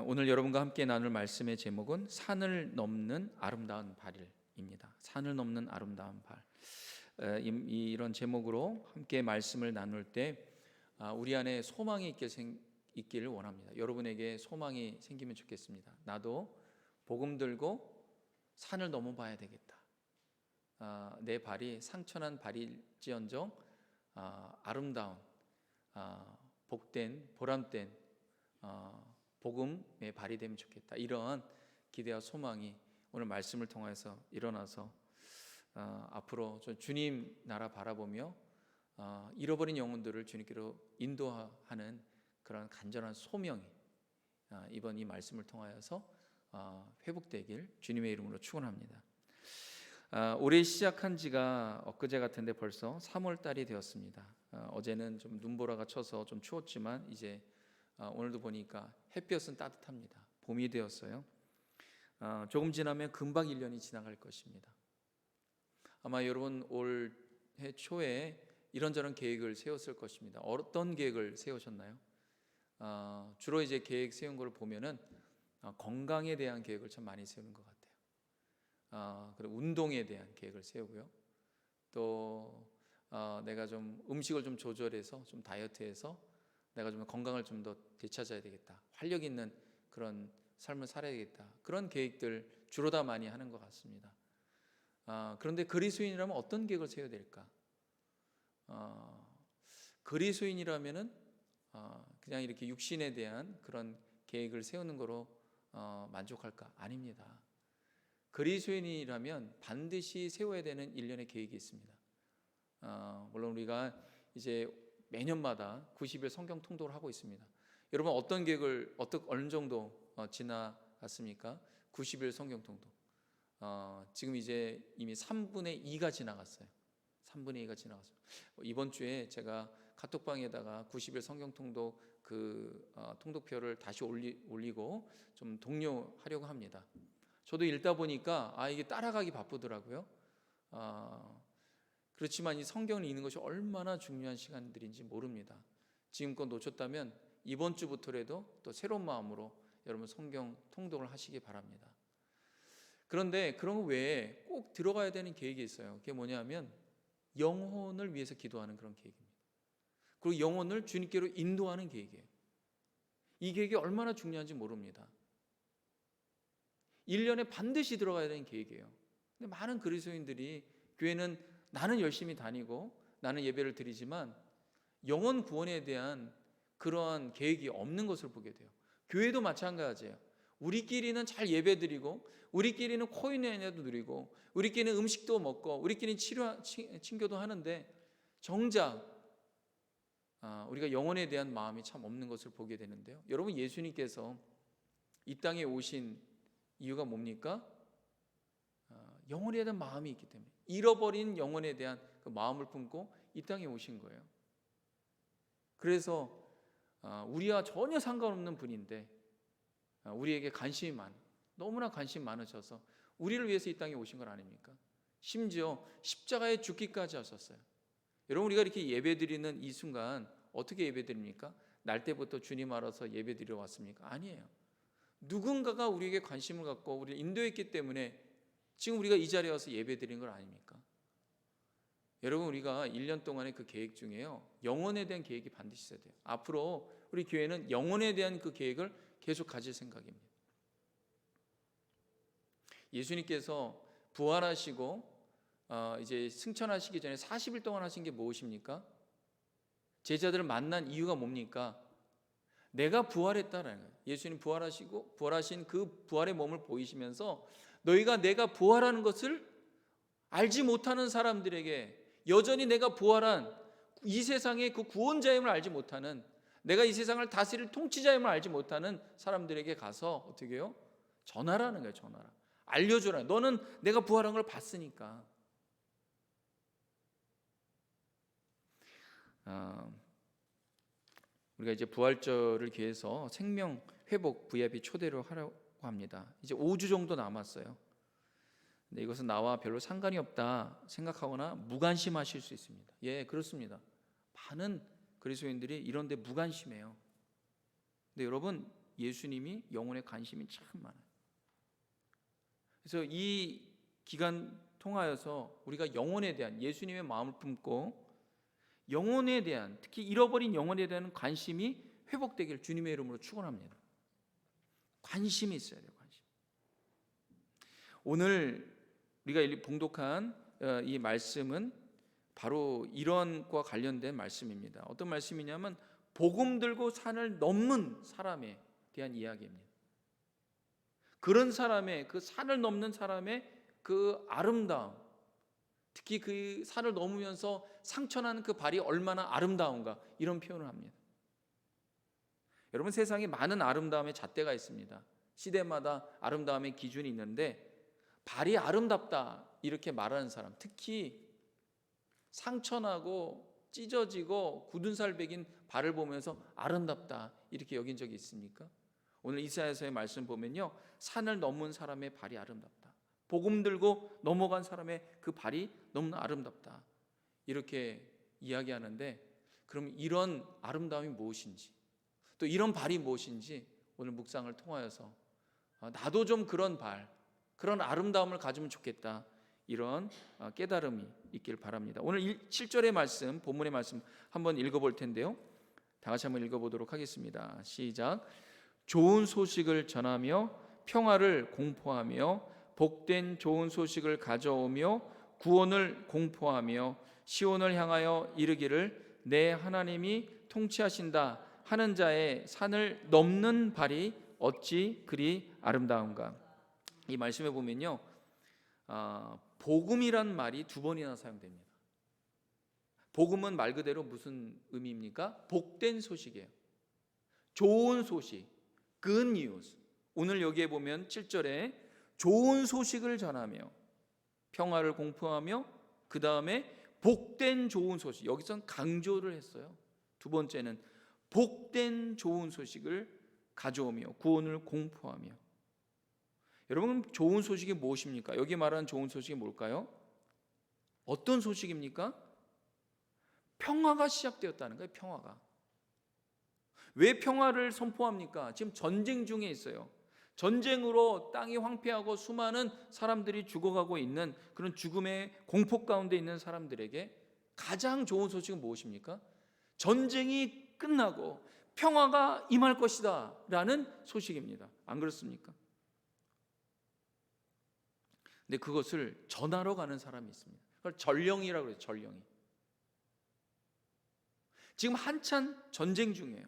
오늘 여러분과 함께 나눌 말씀의 제목은 산을 넘는 아름다운 발입니다. 산을 넘는 아름다운 발. 이런 제목으로 함께 말씀을 나눌 때 우리 안에 소망이 있기를 원합니다. 여러분에게 소망이 생기면 좋겠습니다. 나도 복음 들고 산을 넘어봐야 되겠다. 내 발이 상처난 발일지언정 아름다운 복된 보람된 복음의 발이 되면 좋겠다. 이런 기대와 소망이 오늘 말씀을 통해서 일어나서 앞으로 주님 나라 바라보며 잃어버린 영혼들을 주님께로 인도하는 그런 간절한 소명이 이번 이 말씀을 통하여서 회복되길 주님의 이름으로 축원합니다. 올해 시작한 지가 엊그제 같은데 벌써 3월 달이 되었습니다. 어제는 좀 눈보라가 쳐서 좀 추웠지만 이제 오늘도 보니까 햇볕은 따뜻합니다. 봄이 되었어요. 조금 지나면 금방 1년이 지나갈 것입니다. 아마 여러분 올해 초에 이런저런 계획을 세웠을 것입니다. 어떤 계획을 세우셨나요? 주로 이제 계획 세운 걸 보면은 건강에 대한 계획을 참 많이 세우는 것 같아요. 그리고 운동에 대한 계획을 세우고요. 또 내가 좀 음식을 좀 조절해서 좀 다이어트해서 내가 좀 건강을 좀 더 되찾아야 되겠다. 활력 있는 그런 삶을 살아야 되겠다. 그런 계획들 주로 다 많이 하는 것 같습니다. 그런데 그리스도인이라면 어떤 계획을 세워야 될까? 그리스도인이라면은 그냥 이렇게 육신에 대한 그런 계획을 세우는 거로 만족할까? 아닙니다. 그리스도인이라면 반드시 세워야 되는 일련의 계획이 있습니다. 물론 우리가 이제 매년마다 90일 성경 통독을 하고 있습니다. 여러분 어떤 계획을 어느 정도 지나갔습니까? 90일 성경 통독. 지금 이제 이미 3분의 2가 지나갔어요. 3분의 2가 지나갔어요. 이번 주에 제가 카톡방에다가 90일 성경 통독 통독표를 다시 올리고 좀 독려하려고 합니다. 저도 읽다 보니까 이게 따라가기 바쁘더라고요. 그렇지만 이 성경을 읽는 것이 얼마나 중요한 시간들인지 모릅니다. 지금껏 놓쳤다면 이번 주부터라도 또 새로운 마음으로 여러분 성경 통독을 하시기 바랍니다. 그런데 그런 거 외에 꼭 들어가야 되는 계획이 있어요. 그게 뭐냐면 영혼을 위해서 기도하는 그런 계획입니다. 그리고 영혼을 주님께로 인도하는 계획이에요. 이 계획이 얼마나 중요한지 모릅니다. 1년에 반드시 들어가야 되는 계획이에요. 근데 많은 그리스도인들이 교회는 나는 열심히 다니고 나는 예배를 드리지만 영혼 구원에 대한 그러한 계획이 없는 것을 보게 돼요. 교회도 마찬가지예요. 우리끼리는 잘 예배 드리고 우리끼리는 코인회도 누리고 우리끼리는 음식도 먹고 우리끼리는 친교도 하는데 정작 우리가 영혼에 대한 마음이 참 없는 것을 보게 되는데요. 여러분 예수님께서 이 땅에 오신 이유가 뭡니까? 영혼에 대한 마음이 있기 때문에 잃어버린 영혼에 대한 그 마음을 품고 이 땅에 오신 거예요. 그래서 우리와 전혀 상관없는 분인데 우리에게 관심이 너무나 관심 많으셔서 우리를 위해서 이 땅에 오신 건 아닙니까? 심지어 십자가에 죽기까지 하셨어요. 여러분 우리가 이렇게 예배드리는 이 순간 어떻게 예배드립니까? 날 때부터 주님 알아서 예배드리러 왔습니까? 아니에요. 누군가가 우리에게 관심을 갖고 우리를 인도했기 때문에 지금 우리가 이 자리에 와서 예배드린 건 아닙니까? 여러분 우리가 1년 동안의 그 계획 중에요 영혼에 대한 계획이 반드시 있어야 돼요. 앞으로 우리 교회는 영혼에 대한 그 계획을 계속 가질 생각입니다. 예수님께서 부활하시고 이제 승천하시기 전에 40일 동안 하신 게 무엇입니까? 제자들을 만난 이유가 뭡니까? 내가 부활했다라는 거예요. 예수님 부활하신 그 부활의 몸을 보이시면서 너희가 내가 부활하는 것을 알지 못하는 사람들에게 여전히 내가 부활한 이 세상의 그 구원자임을 알지 못하는 내가 이 세상을 다스릴 통치자임을 알지 못하는 사람들에게 가서 어떻게 해요? 전하라는 거예요. 전하라. 알려주라. 너는 내가 부활한 걸 봤으니까. 우리가 이제 부활절을 기해서 생명 회복 VIP 초대를 하려고 합니다. 이제 5주 정도 남았어요. 근데 이것은 나와 별로 상관이 없다 생각하거나 무관심하실 수 있습니다. 예, 그렇습니다. 많은 그리스도인들이 이런 데 무관심해요. 근데 여러분 예수님이 영혼에 관심이 참 많아요. 그래서 이 기간 통하여서 우리가 영혼에 대한 예수님의 마음을 품고 영혼에 대한, 특히 잃어버린 영혼에 대한 관심이 회복되기를 주님의 이름으로 축원합니다. 관심이 있어야 돼요. 관심. 오늘 우리가 봉독한 이 말씀은 바로 이런 것과 관련된 말씀입니다. 어떤 말씀이냐면 복음 들고 산을 넘는 사람에 대한 이야기입니다. 그런 사람의, 그 산을 넘는 사람의 그 아름다움, 특히 그 산을 넘으면서 상처나는 그 발이 얼마나 아름다운가, 이런 표현을 합니다. 여러분, 세상에 많은 아름다움의 잣대가 있습니다. 시대마다 아름다움의 기준이 있는데 발이 아름답다 이렇게 말하는 사람, 특히 상처나고 찢어지고 굳은 살 베긴 발을 보면서 아름답다 이렇게 여긴 적이 있습니까? 오늘 이사야서의 말씀 보면요, 산을 넘은 사람의 발이 아름답다, 복음 들고 넘어간 사람의 그 발이 너무나 아름답다 이렇게 이야기하는데, 그럼 이런 아름다움이 무엇인지, 또 이런 발이 무엇인지 오늘 묵상을 통하여서 나도 좀 그런 발, 그런 아름다움을 가지면 좋겠다, 이런 깨달음이 있길 바랍니다. 오늘 7절의 말씀, 본문의 말씀 한번 읽어볼 텐데요, 다 같이 한번 읽어보도록 하겠습니다. 시작. 좋은 소식을 전하며 평화를 공포하며 복된 좋은 소식을 가져오며 구원을 공포하며 시온을 향하여 이르기를 내 하나님이 통치하신다 하는 자의 산을 넘는 발이 어찌 그리 아름다운가. 이 말씀에 보면요, 복음이란 말이 두 번이나 사용됩니다. 복음은 말 그대로 무슨 의미입니까? 복된 소식이에요. 좋은 소식, good news. 오늘 여기에 보면 7절에 좋은 소식을 전하며 평화를 공포하며, 그 다음에 복된 좋은 소식, 여기선 강조를 했어요. 두 번째는 복된 좋은 소식을 가져오며 구원을 공포하며. 여러분, 좋은 소식이 무엇입니까? 여기 말하는 좋은 소식이 뭘까요? 어떤 소식입니까? 평화가 시작되었다는 거예요. 평화가. 왜 평화를 선포합니까? 지금 전쟁 중에 있어요. 전쟁으로 땅이 황폐하고 수많은 사람들이 죽어가고 있는 그런 죽음의 공포 가운데 있는 사람들에게 가장 좋은 소식은 무엇입니까? 전쟁이 끝나고 평화가 임할 것이다 라는 소식입니다. 안 그렇습니까? 근데 그것을 전하러 가는 사람이 있습니다. 그걸 전령이라고 해요. 전령이. 지금 한참 전쟁 중이에요.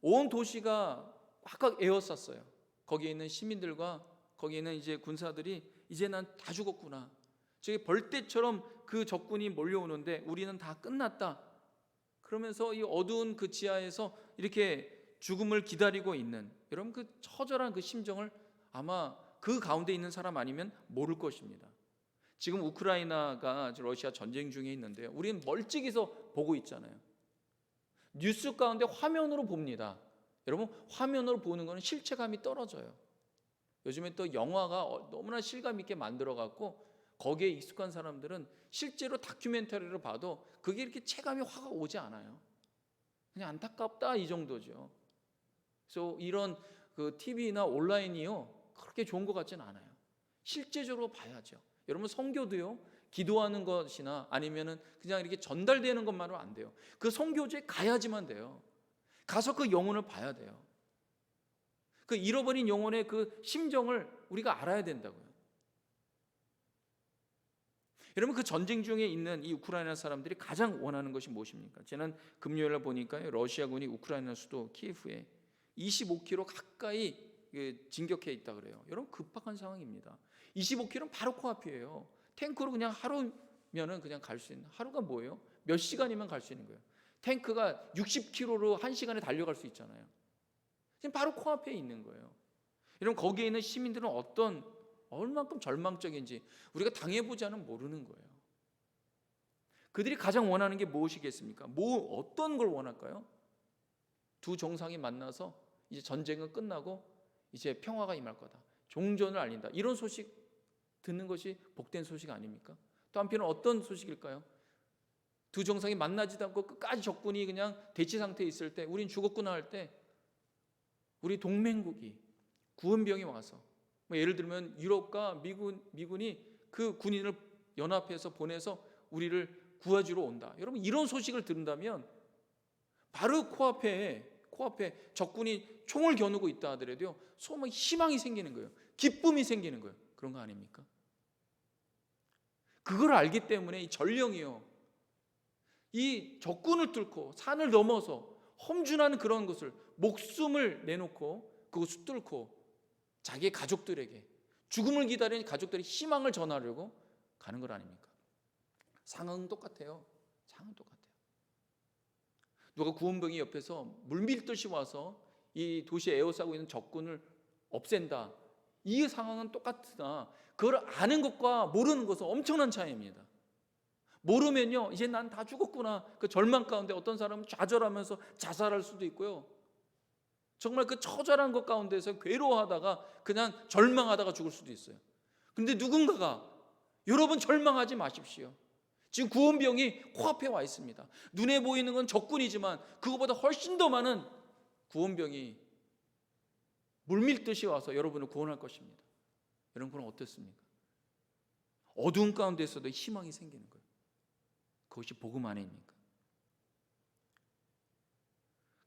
온 도시가 꽉꽉 에워쌌어요. 거기에 있는 시민들과 거기에 있는 이제 군사들이 이제 난 다 죽었구나, 저기 벌떼처럼 그 적군이 몰려오는데 우리는 다 끝났다, 그러면서 이 어두운 그 지하에서 이렇게 죽음을 기다리고 있는, 여러분 그 처절한 그 심정을 아마 그 가운데 있는 사람 아니면 모를 것입니다. 지금 우크라이나가 러시아 전쟁 중에 있는데요, 우리는 멀찍이서 보고 있잖아요. 뉴스 가운데 화면으로 봅니다. 여러분, 화면으로 보는 거는 실체감이 떨어져요. 요즘에 또 영화가 너무나 실감 있게 만들어갖고 거기에 익숙한 사람들은 실제로 다큐멘터리를 봐도 그게 이렇게 체감이 확 오지 않아요. 그냥 안타깝다 이 정도죠. 그래서 이런 그 TV나 온라인이요, 그렇게 좋은 것 같지는 않아요. 실제적으로 봐야죠. 여러분, 선교도요, 기도하는 것이나 아니면은 그냥 이렇게 전달되는 것만으로 안 돼요. 그 선교지에 가야지만 돼요. 가서 그 영혼을 봐야 돼요. 그 잃어버린 영혼의 그 심정을 우리가 알아야 된다고요. 여러분, 그 전쟁 중에 있는 이 우크라이나 사람들이 가장 원하는 것이 무엇입니까? 지난 금요일에 보니까 러시아군이 우크라이나 수도 키예프에 25km 가까이 진격해 있다 그래요. 여러분, 급박한 상황입니다. 25km는 바로 코앞이에요. 탱크로 그냥 하루면은 그냥 갈 수 있는, 하루가 뭐예요? 몇 시간이면 갈 수 있는 거예요. 탱크가 60km로 1시간에 달려갈 수 있잖아요. 지금 바로 코앞에 있는 거예요. 여러분, 거기에 있는 시민들은 얼만큼 절망적인지 우리가 당해보지 않으면 모르는 거예요. 그들이 가장 원하는 게 무엇이겠습니까? 어떤 걸 원할까요? 두 정상이 만나서 이제 전쟁은 끝나고 이제 평화가 임할 거다, 종전을 알린다, 이런 소식 듣는 것이 복된 소식 아닙니까? 또 한편은 어떤 소식일까요? 두 정상이 만나지도 않고 끝까지 적군이 그냥 대치 상태에 있을 때, 우린 죽었구나 할 때 우리 동맹국이 구원병이 와서 뭐 예를 들면 유럽과 미군이 그 군인을 연합해서 보내서 우리를 구해주러 온다. 여러분 이런 소식을 들은다면 바로 코앞에 적군이 총을 겨누고 있다 하더라도요 소망, 희망이 생기는 거예요. 기쁨이 생기는 거예요. 그런 거 아닙니까? 그걸 알기 때문에 이 전령이요, 이 적군을 뚫고 산을 넘어서 험준한 그런 것을 목숨을 내놓고 그것을 뚫고 자기의 가족들에게 죽음을 기다리는 가족들의 희망을 전하려고 가는 것 아닙니까? 상황은 똑같아요. 상황은 똑같아요. 누가 구원병이 옆에서 물밀듯이 와서 이 도시에 에워싸고 있는 적군을 없앤다. 이 상황은 똑같으나 그걸 아는 것과 모르는 것은 엄청난 차이입니다. 모르면요, 이제 난 다 죽었구나. 그 절망 가운데 어떤 사람은 좌절하면서 자살할 수도 있고요. 정말 그 처절한 것 가운데서 괴로워하다가 그냥 절망하다가 죽을 수도 있어요. 근데 누군가가 여러분 절망하지 마십시오. 지금 구원병이 코앞에 와 있습니다. 눈에 보이는 건 적군이지만 그것보다 훨씬 더 많은 구원병이 물밀듯이 와서 여러분을 구원할 것입니다. 여러분 그건 어떻습니까? 어두운 가운데서도 희망이 생기는 거예요. 그것이 복음 안에입니까?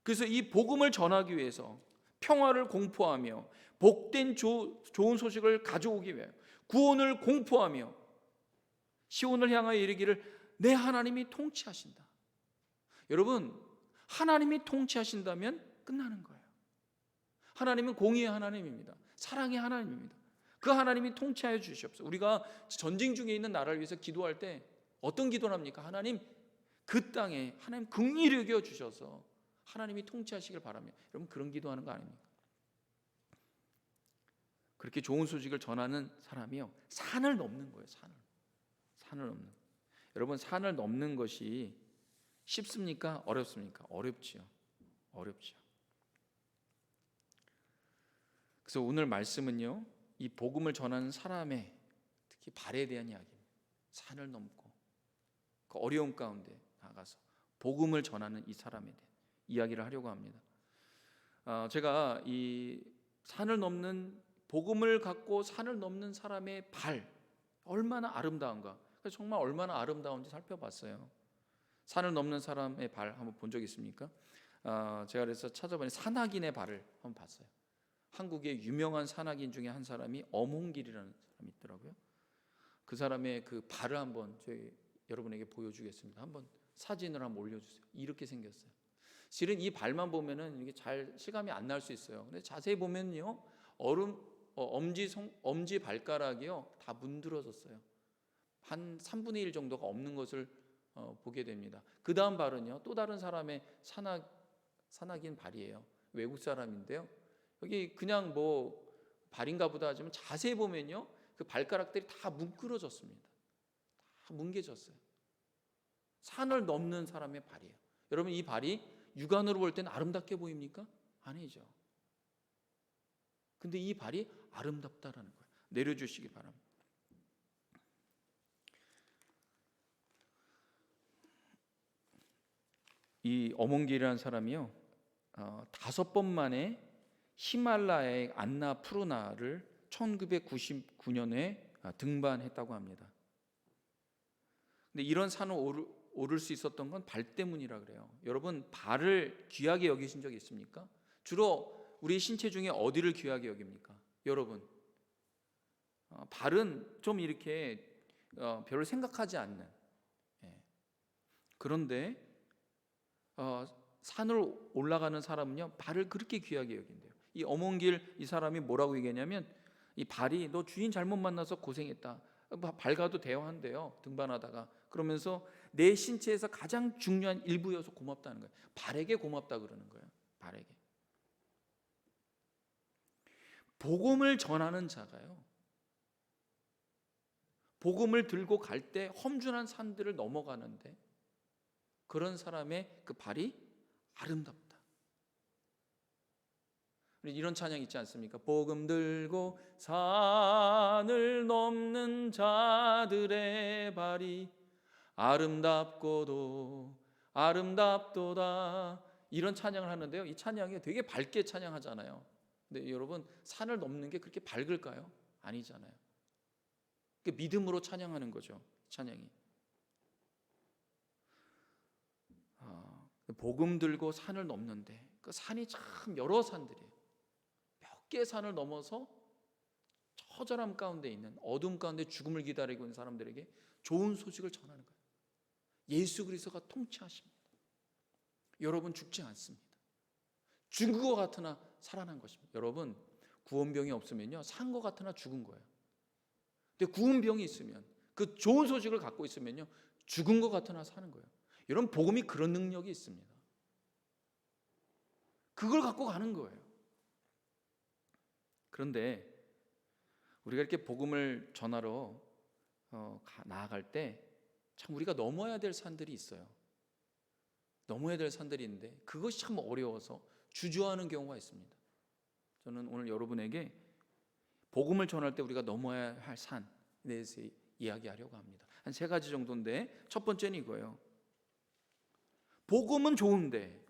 그래서 이 복음을 전하기 위해서 평화를 공포하며 복된 좋은 소식을 가져오기 위해 구원을 공포하며 시온을 향하여 이르기를 내 하나님이 통치하신다. 여러분 하나님이 통치하신다면 끝나는 거예요. 하나님은 공의의 하나님입니다. 사랑의 하나님입니다. 그 하나님이 통치하여 주시옵소서. 우리가 전쟁 중에 있는 나라를 위해서 기도할 때 어떤 기도를 합니까? 하나님 그 땅에 하나님 긍휼히 여겨 주셔서 하나님이 통치하시길 바랍니다. 여러분 그런 기도하는 거 아닙니까? 그렇게 좋은 소식을 전하는 사람이요 산을 넘는 거예요. 산을 넘는. 여러분 산을 넘는 것이 쉽습니까? 어렵습니까? 어렵지요. 그래서 오늘 말씀은요 이 복음을 전하는 사람의 특히 발에 대한 이야기입니다. 산을 넘고 그 어려움 가운데 나가서 복음을 전하는 이 사람에 대한 이야기를 하려고 합니다. 제가 이 산을 넘는 복음을 갖고 산을 넘는 사람의 발 얼마나 아름다운가, 정말 얼마나 아름다운지 살펴봤어요. 산을 넘는 사람의 발 한번 본 적 있습니까? 제가 그래서 찾아보니 산악인의 발을 한번 봤어요. 한국의 유명한 산악인 중에 한 사람이 엄홍길이라는 사람이 있더라고요. 그 사람의 그 발을 한번 저희 여러분에게 보여주겠습니다. 한번 사진을 한번 올려주세요. 이렇게 생겼어요. 실은 이 발만 보면은 이게 잘 실감이 안 날 수 있어요. 근데 자세히 보면요, 엄지 발가락이요 다 문드러졌어요. 한 3분의 1 정도가 없는 것을 보게 됩니다. 그 다음 발은요 또 다른 사람의 산악인 발이에요. 외국 사람인데요. 여기 그냥 뭐 발인가 보다 하지만 자세히 보면요 그 발가락들이 다 뭉그러졌습니다. 다 뭉개졌어요. 산을 넘는 사람의 발이에요. 여러분 이 발이 육안으로 볼 때는 아름답게 보입니까? 아니죠. 근데 이 발이 아름답다라는 거예요. 내려주시기 바랍니다. 이 어몽길이라는 사람이요 5번 만에 히말라야의 안나푸르나를 1999년에 등반했다고 합니다. 근데 이런 산을 오를 수 있었던 건 발 때문이라 그래요. 여러분 발을 귀하게 여기신 적 있습니까? 주로 우리 신체 중에 어디를 귀하게 여깁니까? 여러분 발은 좀 이렇게 별로 생각하지 않는. 그런데 산을 올라가는 사람은요 발을 그렇게 귀하게 여긴대요. 이 어몽길 이 사람이 뭐라고 얘기하냐면 이 발이 너 주인 잘못 만나서 고생했다. 발 가도 대화한대요. 등반하다가. 그러면서 내 신체에서 가장 중요한 일부여서 고맙다는 거예요. 발에게 고맙다 그러는 거예요. 발에게. 복음을 전하는 자가요 복음을 들고 갈 때 험준한 산들을 넘어가는데 그런 사람의 그 발이 아름답다. 이런 찬양 있지 않습니까? 복음 들고 산을 넘는 자들의 발이 아름답고도 아름답도다. 이런 찬양을 하는데요, 이 찬양이 되게 밝게 찬양하잖아요. 근데 여러분, 산을 넘는 게 그렇게 밝을까요? 아니잖아요. 믿음으로 찬양하는 거죠, 찬양이. 복음 들고 산을 넘는데 그 산이 참 여러 산들이에요. 몇 개의 산을 넘어서 처절함 가운데 있는, 어둠 가운데 죽음을 기다리고 있는 사람들에게 좋은 소식을 전하는 거예요. 예수 그리스도가 통치하십니다. 여러분, 죽지 않습니다. 죽은 것 같으나 살아난 것입니다. 여러분, 구원병이 없으면요, 산 것 같으나 죽은 거예요. 근데 구원병이 있으면, 그 좋은 소식을 갖고 있으면요, 죽은 것 같으나 사는 거예요. 여러분, 복음이 그런 능력이 있습니다. 그걸 갖고 가는 거예요. 그런데 우리가 이렇게 복음을 전하러 나아갈 때 참 우리가 넘어야 될 산들이 있어요. 넘어야 될 산들이 있는데 그것이 참 어려워서 주저하는 경우가 있습니다. 저는 오늘 여러분에게 복음을 전할 때 우리가 넘어야 할 산에 대해서 이야기하려고 합니다. 한 3가지 정도인데, 첫 번째는 이거예요. 복음은 좋은데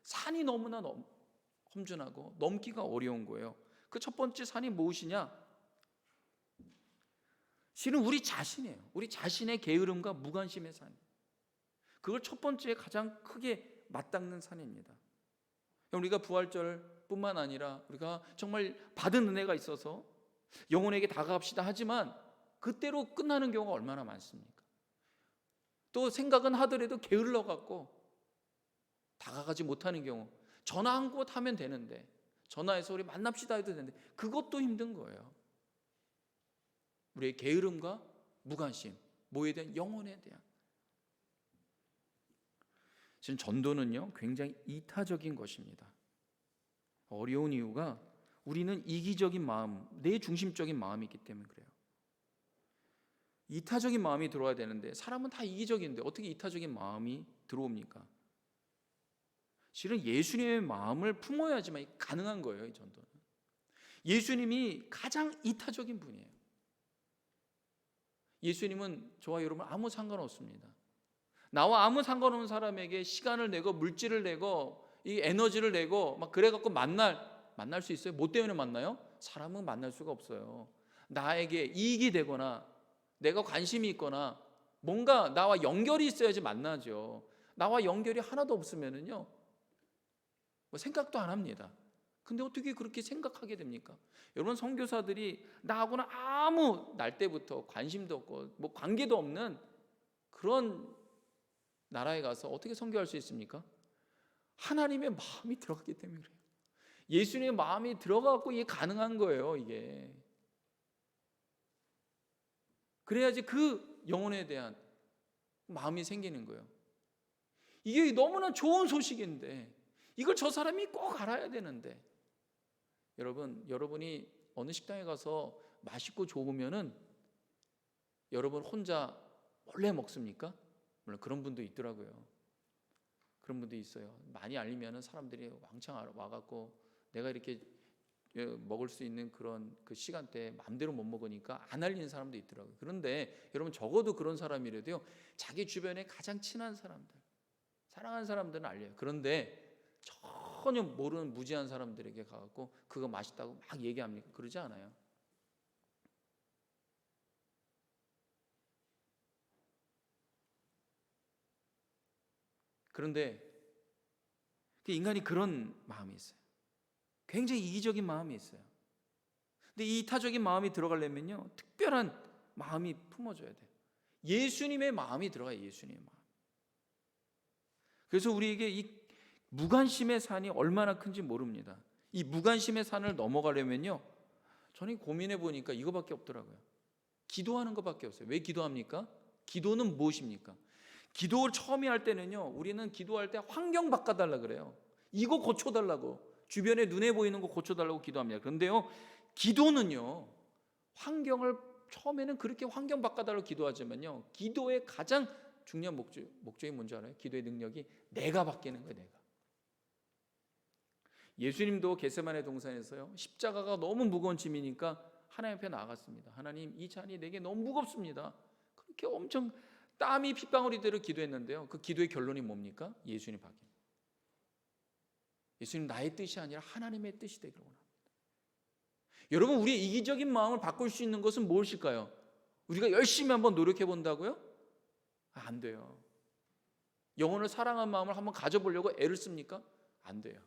산이 너무나 험준하고 넘기가 어려운 거예요. 그 첫 번째 산이 무엇이냐? 실은 우리 자신이에요. 우리 자신의 게으름과 무관심의 산. 그걸 첫 번째 가장 크게 맞닿는 산입니다. 우리가 부활절뿐만 아니라 우리가 정말 받은 은혜가 있어서 영혼에게 다가갑시다 하지만 그때로 끝나는 경우가 얼마나 많습니까? 또 생각은 하더라도 게을러 갖고 다가가지 못하는 경우, 전화 한 곳 하면 되는데, 전화해서 우리 만납시다 해도 되는데 그것도 힘든 거예요. 우리의 게으름과 무관심, 뭐에 대한? 영혼에 대한. 지금 전도는요, 굉장히 이타적인 것입니다. 어려운 이유가 우리는 이기적인 마음, 내 중심적인 마음이 있기 때문에 그래요. 이타적인 마음이 들어와야 되는데 사람은 다 이기적인데 어떻게 이타적인 마음이 들어옵니까? 실은 예수님의 마음을 품어야지만 가능한 거예요, 이 전도는. 예수님이 가장 이타적인 분이에요. 예수님은 저와 여러분 아무 상관없습니다. 나와 아무 상관없는 사람에게 시간을 내고 물질을 내고 이 에너지를 내고 막 그래갖고 만날 수 있어요? 뭐 때문에 만나요? 사람은 만날 수가 없어요. 나에게 이익이 되거나 내가 관심이 있거나 뭔가 나와 연결이 있어야지 만나죠. 나와 연결이 하나도 없으면은요, 뭐 생각도 안 합니다. 근데 어떻게 그렇게 생각하게 됩니까? 여러분, 선교사들이 나하고는 아무 날 때부터 관심도 없고 뭐 관계도 없는 그런 나라에 가서 어떻게 선교할 수 있습니까? 하나님의 마음이 들어갔기 때문에 그래요. 예수님의 마음이 들어가고 이게 가능한 거예요, 이게. 그래야지 그 영혼에 대한 마음이 생기는 거예요. 이게 너무나 좋은 소식인데 이걸 저 사람이 꼭 알아야 되는데, 여러분이 어느 식당에 가서 맛있고 좋으면은 여러분 혼자 몰래 먹습니까? 물론 그런 분도 있더라고요. 그런 분도 있어요. 많이 알리면은 사람들이 왕창 와갖고 내가 이렇게 먹을 수 있는 그런 그 시간대에 마음대로 못 먹으니까 안 알리는 사람도 있더라고요. 그런데 여러분, 적어도 그런 사람이라도요, 자기 주변에 가장 친한 사람들, 사랑하는 사람들은 알려요. 그런데 전혀 모르는 무지한 사람들에게 가갖고 그거 맛있다고 막 얘기합니까? 그러지 않아요. 그런데 인간이 그런 마음이 있어요. 굉장히 이기적인 마음이 있어요. 근데 이 이타적인 마음이 들어가려면요, 특별한 마음이 품어져야 돼요. 예수님의 마음이 들어가요. 예수님의 마음. 그래서 우리에게 이 무관심의 산이 얼마나 큰지 모릅니다. 이 무관심의 산을 넘어가려면요, 저는 고민해 보니까 이거밖에 없더라고요. 기도하는 것밖에 없어요. 왜 기도합니까? 기도는 무엇입니까? 기도를 처음에 할 때는요, 우리는 기도할 때 환경 바꿔달라 그래요. 이거 고쳐달라고, 주변에 눈에 보이는 거 고쳐달라고 기도합니다. 그런데요, 기도는요, 환경을 처음에는 그렇게 환경 바꿔달라고 기도하지만요, 기도의 가장 중요한 목적이 뭔지 알아요? 기도의 능력이 내가 바뀌는 거예요. 내가. 예수님도 겟세마네 동산에서요, 십자가가 너무 무거운 짐이니까 하나님 앞에 나아갔습니다. 하나님, 이 잔이 내게 너무 무겁습니다. 그렇게 엄청 땀이 핏방울이대로 기도했는데요. 그 기도의 결론이 뭡니까? 예수님 밖에. 예수님 나의 뜻이 아니라 하나님의 뜻이 되기를 원합니다. 여러분, 우리의 이기적인 마음을 바꿀 수 있는 것은 무엇일까요? 우리가 열심히 한번 노력해 본다고요? 안 돼요. 영혼을 사랑하는 마음을 한번 가져보려고 애를 씁니까? 안 돼요.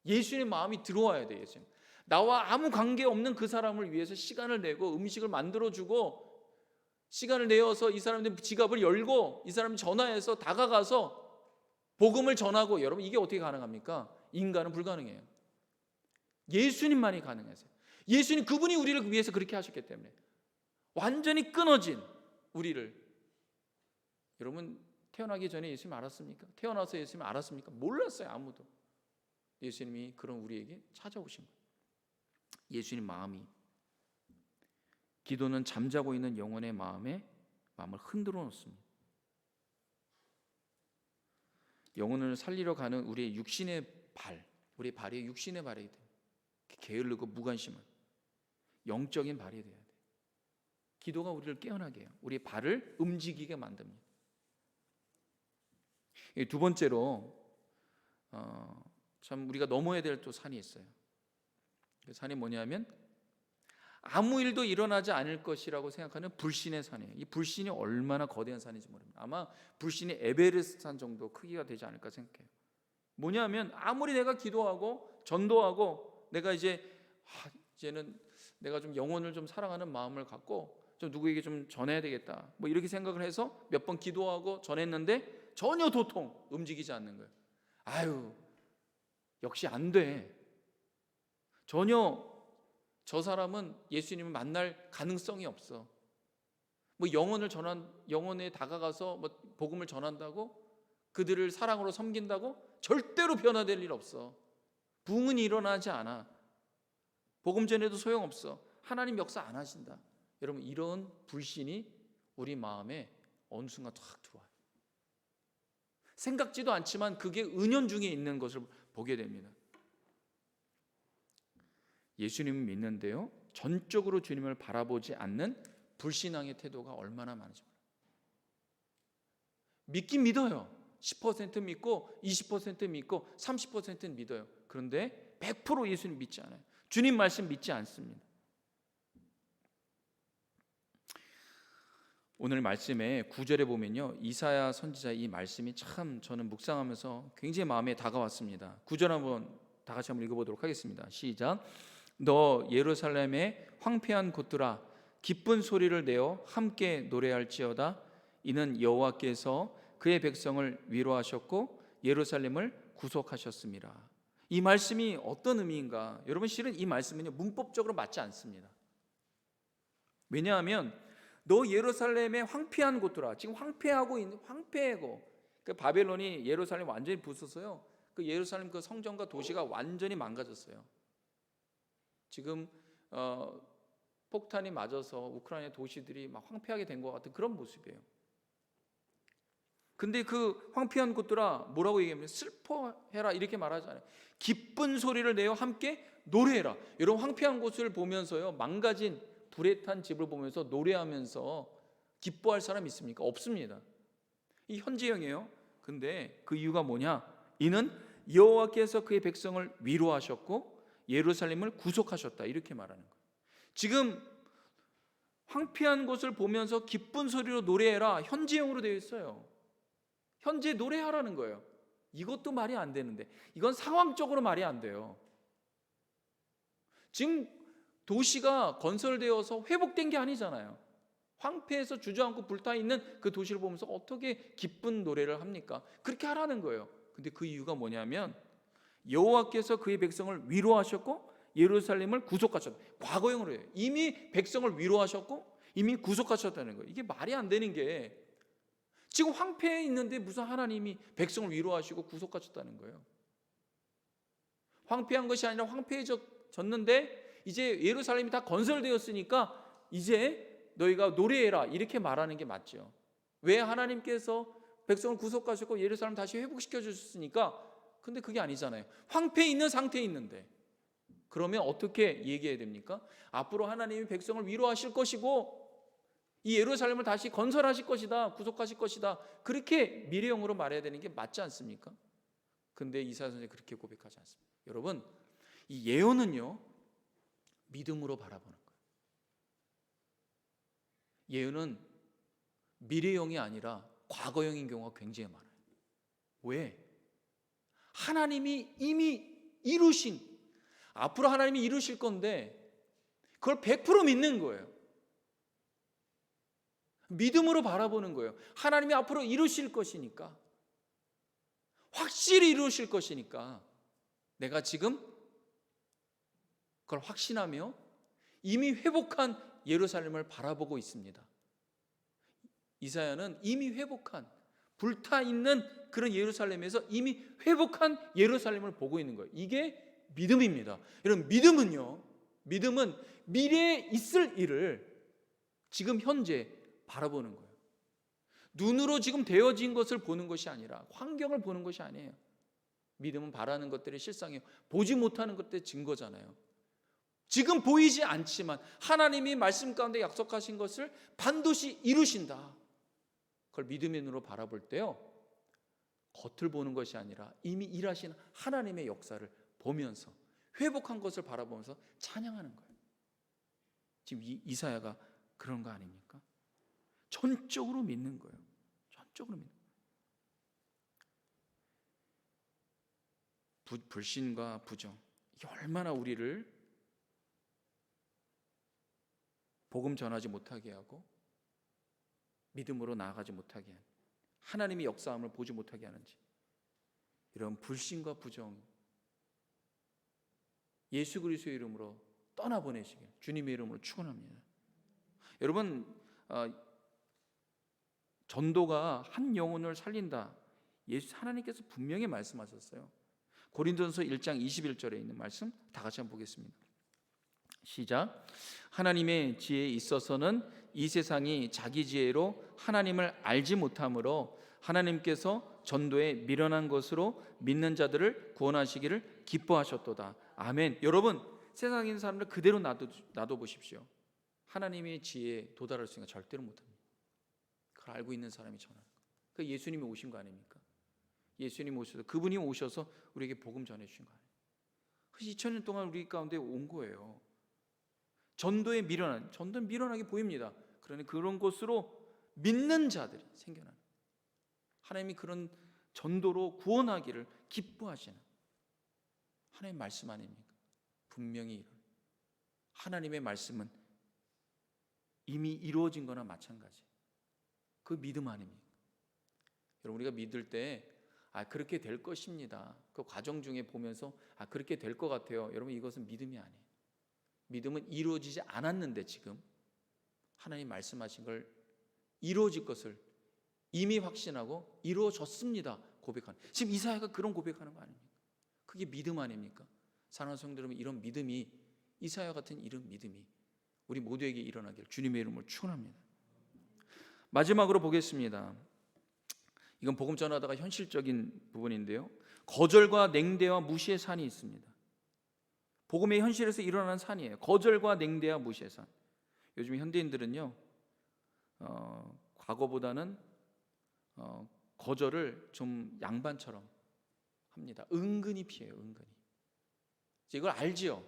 예수님의 마음이 들어와야 돼요. 예수님. 나와 아무 관계없는 그 사람을 위해서 시간을 내고 음식을 만들어주고 시간을 내어서 이 사람들 지갑을 열고 이 사람 전화해서 다가가서 복음을 전하고, 여러분 이게 어떻게 가능합니까? 인간은 불가능해요. 예수님만이 가능하세요. 예수님, 그분이 우리를 위해서 그렇게 하셨기 때문에 완전히 끊어진 우리를, 여러분 태어나기 전에 예수님 알았습니까? 태어나서 예수님 알았습니까? 몰랐어요. 아무도. 예수님이 그런 우리에게 찾아오신 거예요. 예수님 마음이, 기도는 잠자고 있는 영혼의 마음을 흔들어 놓습니다. 영혼을 살리러 가는 우리의 육신의 발, 우리 발이 육신의 발이 돼요. 게으르고 무관심한 영적인 발이 돼야 돼요. 기도가 우리를 깨어나게 해요. 우리 발을 움직이게 만듭니다. 두 번째로 참 우리가 넘어야 될 또 산이 있어요. 그 산이 뭐냐면 아무 일도 일어나지 않을 것이라고 생각하는 불신의 산이에요. 이 불신이 얼마나 거대한 산인지 모릅니다. 아마 불신이 에베레스트 산 정도 크기가 되지 않을까 생각해요. 뭐냐면 아무리 내가 기도하고 전도하고 내가 이제는 내가 좀 영혼을 좀 사랑하는 마음을 갖고 좀 누구에게 좀 전해야 되겠다, 뭐 이렇게 생각을 해서 몇 번 기도하고 전했는데 전혀 도통 움직이지 않는 거예요. 아유, 역시 안 돼. 전혀 저 사람은 예수님을 만날 가능성이 없어. 뭐 영혼에 다가가서 뭐 복음을 전한다고, 그들을 사랑으로 섬긴다고 절대로 변화될 일 없어. 부흥은 일어나지 않아. 복음 전에도 소용없어. 하나님 역사 안 하신다. 여러분, 이런 불신이 우리 마음에 어느 순간 탁 들어와요. 생각지도 않지만 그게 은연중에 있는 것을 보게 됩니다. 예수님을 믿는데요, 전적으로 주님을 바라보지 않는 불신앙의 태도가 얼마나 많은지 몰라요. 믿긴 믿어요. 10% 믿고 20% 믿고 30%는 믿어요. 그런데 100% 예수님 믿지 않아요. 주님 말씀 믿지 않습니다. 오늘 말씀의 9절에 보면요, 이사야 선지자의 이 말씀이 참 저는 묵상하면서 굉장히 마음에 다가왔습니다. 9절 한번 다 같이 한번 읽어보도록 하겠습니다. 시작. 너 예루살렘의 황폐한 곳들아, 기쁜 소리를 내어 함께 노래할지어다. 이는 여호와께서 그의 백성을 위로하셨고 예루살렘을 구속하셨습니다. 이 말씀이 어떤 의미인가? 여러분, 실은 이 말씀은요, 문법적으로 맞지 않습니다. 왜냐하면 너 예루살렘의 황폐한 곳들아, 지금 황폐하고 있는, 황폐하고, 그 바벨론이 예루살렘 완전히 부숴서요, 그 예루살렘 그 성전과 도시가 완전히 망가졌어요. 지금 폭탄이 맞아서 우크라이나 도시들이 막 황폐하게 된 것 같은 그런 모습이에요. 근데 그 황폐한 곳들아 뭐라고 얘기하면 슬퍼해라 이렇게 말하잖아요. 기쁜 소리를 내어 함께 노래해라. 여러분, 황폐한 곳을 보면서요, 망가진 불에 탄 집을 보면서 노래하면서 기뻐할 사람 있습니까? 없습니다. 이 현재형이에요. 근데 그 이유가 뭐냐? 이는 여호와께서 그의 백성을 위로하셨고 예루살렘을 구속하셨다, 이렇게 말하는 거예요. 지금 황폐한 곳을 보면서 기쁜 소리로 노래해라, 현재형으로 되어 있어요. 현재 노래하라는 거예요. 이것도 말이 안 되는데, 이건 상황적으로 말이 안 돼요. 지금 도시가 건설되어서 회복된 게 아니잖아요. 황폐해서 주저앉고 불타있는 그 도시를 보면서 어떻게 기쁜 노래를 합니까? 그렇게 하라는 거예요. 근데 그 이유가 뭐냐면 여호와께서 그의 백성을 위로하셨고 예루살렘을 구속하셨다. 과거형으로 해요. 이미 백성을 위로하셨고 이미 구속하셨다는 거예요. 이게 말이 안 되는 게, 지금 황폐해 있는데 무슨 하나님이 백성을 위로하시고 구속하셨다는 거예요. 황폐한 것이 아니라 황폐해졌는데 이제 예루살렘이 다 건설되었으니까 이제 너희가 노래해라, 이렇게 말하는 게 맞죠. 왜? 하나님께서 백성을 구속하셨고 예루살렘 다시 회복시켜 주셨으니까. 근데 그게 아니잖아요. 황폐해 있는 상태에 있는데. 그러면 어떻게 얘기해야 됩니까? 앞으로 하나님이 백성을 위로하실 것이고 이 예루살렘을 다시 건설하실 것이다, 구속하실 것이다, 그렇게 미래형으로 말해야 되는 게 맞지 않습니까? 근데 이사야 선생님이 그렇게 고백하지 않습니다. 여러분, 이 예언은요 믿음으로 바라보는 거예요. 예언은 미래형이 아니라 과거형인 경우가 굉장히 많아요. 왜? 하나님이 이미 이루신, 앞으로 하나님이 이루실 건데 그걸 100% 믿는 거예요. 믿음으로 바라보는 거예요. 하나님이 앞으로 이루실 것이니까, 확실히 이루실 것이니까 내가 지금 그걸 확신하며 이미 회복한 예루살렘을 바라보고 있습니다. 이사야는 이미 회복한, 불타있는 그런 예루살렘에서 이미 회복한 예루살렘을 보고 있는 거예요. 이게 믿음입니다. 여러분, 믿음은 미래에 있을 일을 지금 현재 바라보는 거예요. 눈으로 지금 되어진 것을 보는 것이 아니라 환경을 보는 것이 아니에요. 믿음은 바라는 것들의 실상이에요. 보지 못하는 것들의 증거잖아요. 지금 보이지 않지만 하나님이 말씀 가운데 약속하신 것을 반드시 이루신다. 그걸 믿음의 눈으로 바라볼 때요, 겉을 보는 것이 아니라 이미 일하신 하나님의 역사를 보면서 회복한 것을 바라보면서 찬양하는 거예요. 지금 이사야가 그런 거 아닙니까? 전적으로 믿는 거예요. 전적으로 믿는 거예요. 불신과 부정, 이게 얼마나 우리를 복음 전하지 못하게 하고 믿음으로 나아가지 못하게 하는, 하나님의 역사함을 보지 못하게 하는지, 이런 불신과 부정 예수 그리스도의 이름으로 떠나보내시길 주님의 이름으로 축원합니다. 여러분, 전도가 한 영혼을 살린다, 하나님께서 분명히 말씀하셨어요. 고린도전서 1장 21절에 있는 말씀 다 같이 한번 보겠습니다. 시작. 하나님의 지혜에 있어서는 이 세상이 자기 지혜로 하나님을 알지 못하므로 하나님께서 전도에 미련한 것으로 믿는 자들을 구원하시기를 기뻐하셨도다. 아멘. 여러분, 세상에 있는 사람들 그대로 놔둬 보십시오. 하나님의 지혜에 도달할 수 있는 거 절대로 못합니다. 그걸 알고 있는 사람이 전하는 거예요. 그 예수님이 오신 거 아닙니까? 예수님이 오셔서, 그분이 오셔서 우리에게 복음 전해 주신 거 아니에요? 그래서 2000년 동안 우리 가운데 온 거예요. 전도는 미련하게 보입니다. 그러니 그런 것으로 믿는 자들이 생겨나는, 하나님이 그런 전도로 구원하기를 기뻐하시는 하나님의 말씀 아닙니까? 분명히 하나님의 말씀은 이미 이루어진 거나 마찬가지. 그 믿음 아닙니까? 여러분, 우리가 믿을 때 그렇게 될 것입니다, 그 과정 중에 보면서 그렇게 될 것 같아요. 여러분, 이것은 믿음이 아니에요. 믿음은 이루어지지 않았는데 지금 하나님 말씀하신 걸 이루어질 것을 이미 확신하고 이루어졌습니다 고백하는, 지금 이사야가 그런 고백하는 거 아닙니까? 그게 믿음 아닙니까? 사랑하는 성도 여러분, 이런 믿음이, 이사야 같은 이런 믿음이 우리 모두에게 일어나길 주님의 이름으로 축원합니다. 마지막으로 보겠습니다. 이건 복음 전하다가 현실적인 부분인데요, 거절과 냉대와 무시의 산이 있습니다. 복음의 현실에서 일어나는 산이에요. 거절과 냉대와 무시의 산. 요즘 현대인들은요, 과거보다는 거절을 좀 양반처럼 합니다. 은근히 피해요. 은근히. 이걸 알지요.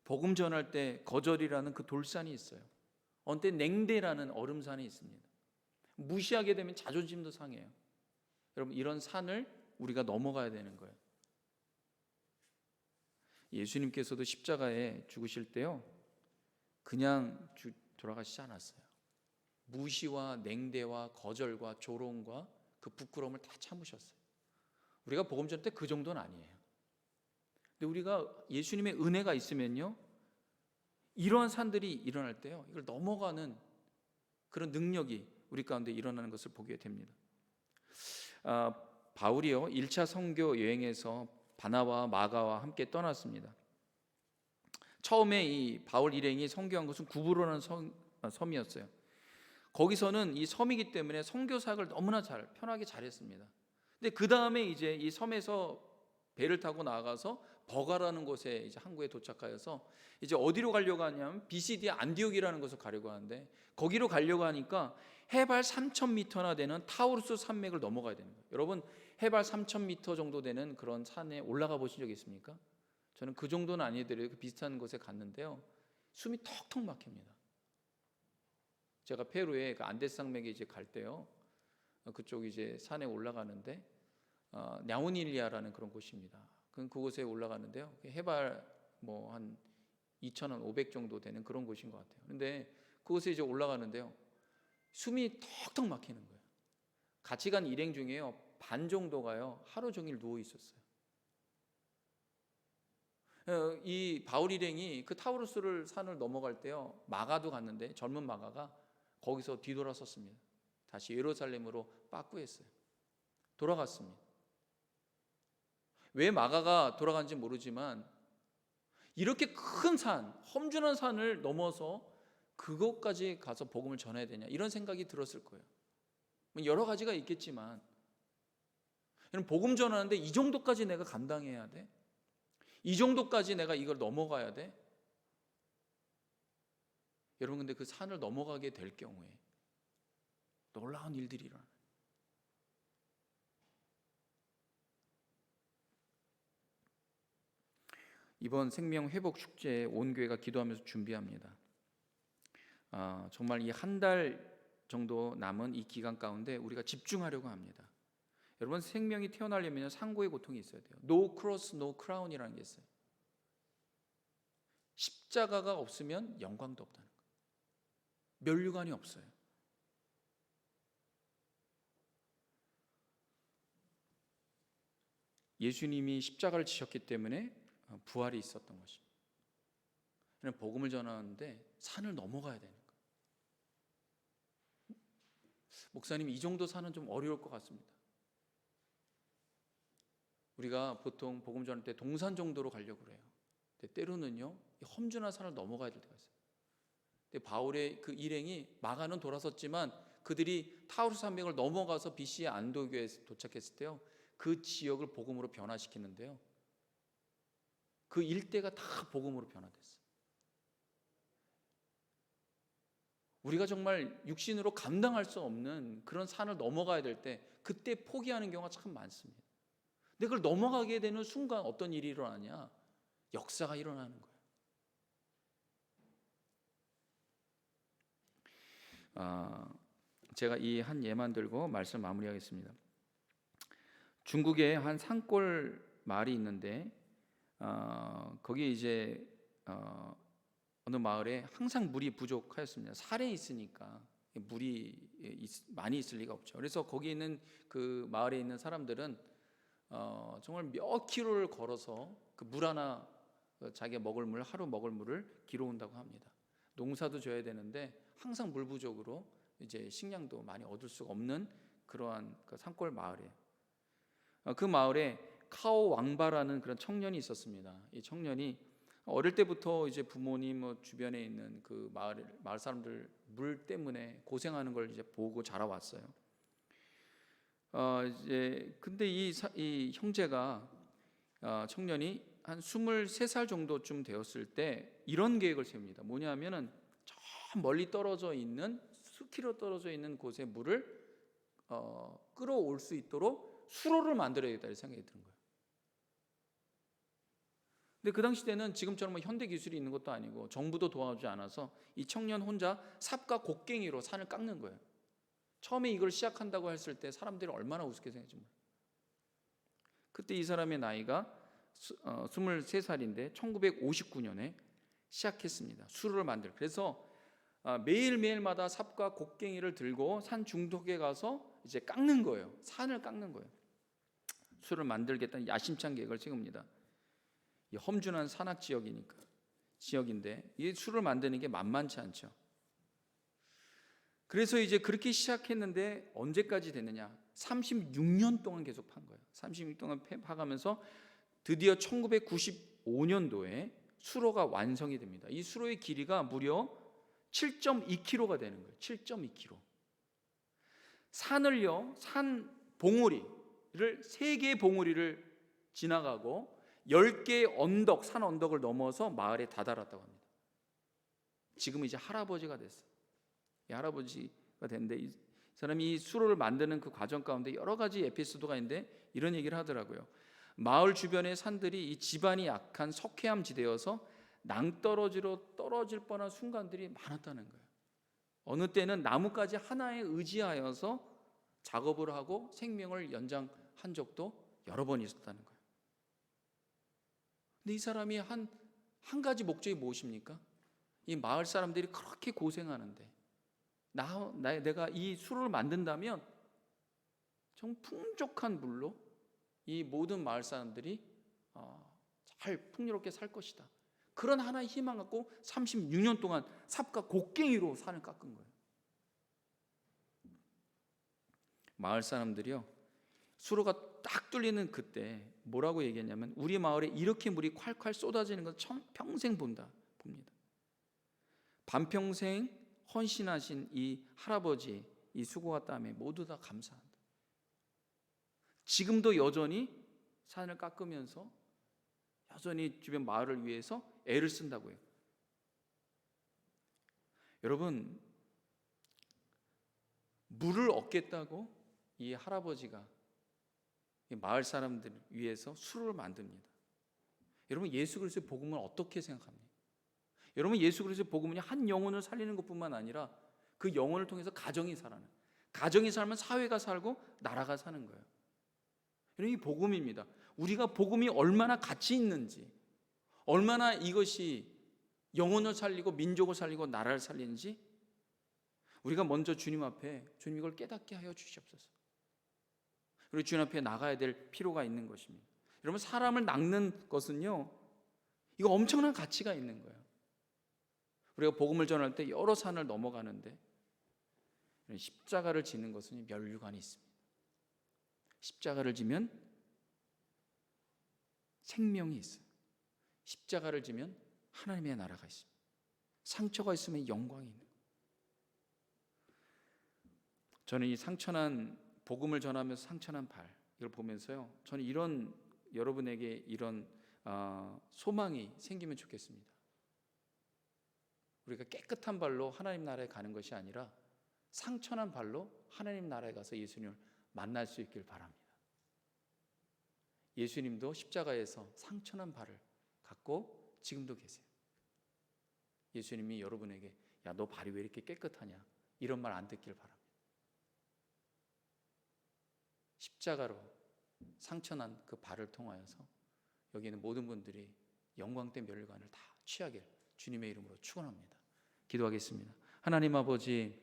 복음 전할 때 거절이라는 그 돌산이 있어요. 어느 때 냉대라는 얼음산이 있습니다. 무시하게 되면 자존심도 상해요. 여러분, 이런 산을 우리가 넘어가야 되는 거예요. 예수님께서도 십자가에 죽으실 때요, 그냥 돌아가시지 않았어요. 무시와 냉대와 거절과 조롱과 그 부끄러움을 다 참으셨어요. 우리가 복음 전할 때 그 정도는 아니에요. 근데 우리가 예수님의 은혜가 있으면요, 이러한 산들이 일어날 때요, 이걸 넘어가는 그런 능력이 우리 가운데 일어나는 것을 보게 됩니다. 바울이요, 1차 선교 여행에서 바나바와 마가와 함께 떠났습니다. 처음에 이 바울 일행이 선교한 것은 구브로라는 섬이었어요. 거기서는 이 섬이기 때문에 선교 사역을 너무나 편하게 잘했습니다. 근데 그 다음에 이제 이 섬에서 배를 타고 나가서 버가라는 곳에 이제 항구에 도착하여서 이제 어디로 가려고 하냐면 BCD 안디옥이라는 곳을 가려고 하는데, 거기로 가려고 하니까 해발 3,000m나 되는 타우루스 산맥을 넘어가야 되는 거예요. 여러분, 해발 3,000m 정도 되는 그런 산에 올라가 보신 적 있습니까? 저는 그 정도는 아니더라도 그 비슷한 곳에 갔는데요, 숨이 턱턱 막힙니다. 제가 페루에 그 안데스 산맥에 이제 갈 때요, 그쪽 이제 산에 올라가는데 냐우닐리아라는 그런 곳입니다. 그곳에 올라가는데요, 해발 뭐 한 2,500 정도 되는 그런 곳인 것 같아요. 근데 그곳에 이제 올라가는데요, 숨이 턱턱 막히는 거예요. 같이 간 일행 중에요, 반 정도가요 하루 종일 누워 있었어요. 이 바울 일행이 그 타우루스를 산을 넘어갈 때요, 마가도 갔는데 젊은 마가가 거기서 뒤돌아섰습니다. 다시 예루살렘으로 빠꾸했어요. 돌아갔습니다. 왜 마가가 돌아간지 모르지만 이렇게 큰 산, 험준한 산을 넘어서 그것까지 가서 복음을 전해야 되냐, 이런 생각이 들었을 거예요. 여러 가지가 있겠지만 복음 전하는데 이 정도까지 내가 감당해야 돼? 이 정도까지 내가 이걸 넘어가야 돼? 여러분, 근데 그 산을 넘어가게 될 경우에 놀라운 일들이 일어나요. 이번 생명 회복 축제에 온 교회가 기도하면서 준비합니다. 정말 이 한 달 정도 남은 이 기간 가운데 우리가 집중하려고 합니다. 여러분, 생명이 태어나려면 상고의 고통이 있어야 돼요. No cross, no crown이라는 게 있어요. 십자가가 없으면 영광도 없다는 거예요. 면류관이 없어요. 예수님이 십자가를 지셨기 때문에 부활이 있었던 것입니다. 복음을 전하는데 산을 넘어가야 되는 거예요. 목사님, 이 정도 산은 좀 어려울 것 같습니다. 우리가 보통 복음 전할 때 동산 정도로 가려고 그래요. 근데 때로는요, 험준한 산을 넘어가야 될 때가 있어요. 근데 바울의 그 일행이, 마가는 돌아섰지만 그들이 타우루스 산맥을 넘어가서 BC의 안도교에 도착했을 때요, 그 지역을 복음으로 변화시키는데요, 그 일대가 다 복음으로 변화됐어요. 우리가 정말 육신으로 감당할 수 없는 그런 산을 넘어가야 될 때 그때 포기하는 경우가 참 많습니다. 근데 그걸 넘어가게 되는 순간 어떤 일이 일어나냐? 역사가 일어나는 거예요. 제가 이 한 예만 들고 말씀 마무리하겠습니다. 중국에 한 산골 마을이 있는데 거기에 이제 어느 마을에 항상 물이 부족하였습니다. 산에 있으니까 물이 많이 있을 리가 없죠. 그래서 거기 있는 그 마을에 있는 사람들은 정말 몇 킬로를 걸어서 그 물 하나, 자기가 먹을 물, 하루 먹을 물을 길어온다고 합니다. 농사도 져야 되는데 항상 물 부족으로 이제 식량도 많이 얻을 수가 없는 그러한 그 산골 마을이에요. 그 마을에 카오 왕바라는 그런 청년이 있었습니다. 이 청년이 어릴 때부터 이제 부모님 주변에 있는 그 마을 사람들 물 때문에 고생하는 걸 이제 보고 자라왔어요. 이제 근데 이 형제가 청년이 한 23살 정도쯤 되었을 때 이런 계획을 세웁니다. 뭐냐면은 저 멀리 떨어져 있는 수킬로 떨어져 있는 곳에 물을 끌어올 수 있도록 수로를 만들어야겠다는 생각이 드는 거예요. 근데 그 당시 때는 지금처럼 현대 기술이 있는 것도 아니고 정부도 도와주지 않아서 이 청년 혼자 삽과 곡괭이로 산을 깎는 거예요. 처음에 이걸 시작한다고 했을 때 사람들이 얼마나 우습게 생각했지 몰라요. 그때 이 사람의 나이가 23살인데 1959년에 시작했습니다. 수로를 만들. 그래서 매일매일마다 삽과 곡괭이를 들고 산 중턱에 가서 이제 깎는 거예요. 산을 깎는 거예요. 수로를 만들겠다는 야심찬 계획을 세웁니다. 이 험준한 산악 지역인데 이 수를 만드는 게 만만치 않죠. 그래서 이제 그렇게 시작했는데 언제까지 됐느냐? 36년 동안 계속 판 거예요. 36년 동안 파가면서 드디어 1995년도에 수로가 완성이 됩니다. 이 수로의 길이가 무려 7.2km가 되는 거예요. 7.2km. 산을요, 산 봉우리를 3개의 봉우리를 지나가고 10개의 언덕, 산 언덕을 넘어서 마을에 다다랐다고 합니다. 지금은 이제 할아버지가 됐어요. 이 할아버지가 됐는데 이 사람이 이 수로를 만드는 그 과정 가운데 여러 가지 에피소드가 있는데 이런 얘기를 하더라고요. 마을 주변의 산들이 이 지반이 약한 석회암 지대여서 낭떠러지로 떨어질 뻔한 순간들이 많았다는 거예요. 어느 때는 나뭇가지 하나에 의지하여서 작업을 하고 생명을 연장한 적도 여러 번 있었다는 거예요. 근데 이 사람이 한 가지 목적이 무엇입니까? 이 마을 사람들이 그렇게 고생하는데 내가 이 수로를 만든다면 정 풍족한 물로 이 모든 마을 사람들이 잘 풍요롭게 살 것이다. 그런 하나의 희망 갖고 36년 동안 삽과 곡괭이로 산을 깎은 거예요. 마을 사람들이요, 수로가 딱 뚫리는 그때 뭐라고 얘기했냐면 우리 마을에 이렇게 물이 콸콸 쏟아지는 건 평생 봅니다. 반평생 헌신하신 이 할아버지 이 수고와 땀에 모두 다 감사한다. 지금도 여전히 산을 깎으면서 여전히 주변 마을을 위해서 애를 쓴다고요. 여러분, 물을 얻겠다고 이 할아버지가 마을 사람들을 위해서 수로를 만듭니다. 여러분, 예수 그리스도의 복음은 어떻게 생각합니까? 여러분, 예수 그리스도의 복음은 한 영혼을 살리는 것뿐만 아니라 그 영혼을 통해서 가정이 살아나는, 가정이 살면 사회가 살고 나라가 사는 거예요. 여러분, 이 복음입니다. 우리가 복음이 얼마나 가치 있는지, 얼마나 이것이 영혼을 살리고 민족을 살리고 나라를 살리는지 우리가 먼저 주님 앞에 주님 이걸 깨닫게 하여 주시옵소서. 그리고 주님 앞에 나가야 될 필요가 있는 것입니다. 여러분, 사람을 낚는 것은요, 이거 엄청난 가치가 있는 거예요. 우리가 복음을 전할 때 여러 산을 넘어가는데 십자가를 지는 것은 면류관이 있습니다. 십자가를 지면 생명이 있어요. 십자가를 지면 하나님의 나라가 있습니다. 상처가 있으면 영광이 있는 거예요. 저는 이 상처난 복음을 전하면서 상처난 발 이걸 보면서요, 저는 이런 여러분에게 이런 소망이 생기면 좋겠습니다. 우리가 깨끗한 발로 하나님 나라에 가는 것이 아니라 상처난 발로 하나님 나라에 가서 예수님을 만날 수 있길 바랍니다. 예수님도 십자가에서 상처난 발을 갖고 지금도 계세요. 예수님이 여러분에게 야, 너 발이 왜 이렇게 깨끗하냐 이런 말 안 듣길 바랍니다. 십자가로 상처난 그 발을 통하여서 여기 있는 모든 분들이 영광된 면류관을 다 취하길 주님의 이름으로 축원합니다. 기도하겠습니다. 하나님 아버지,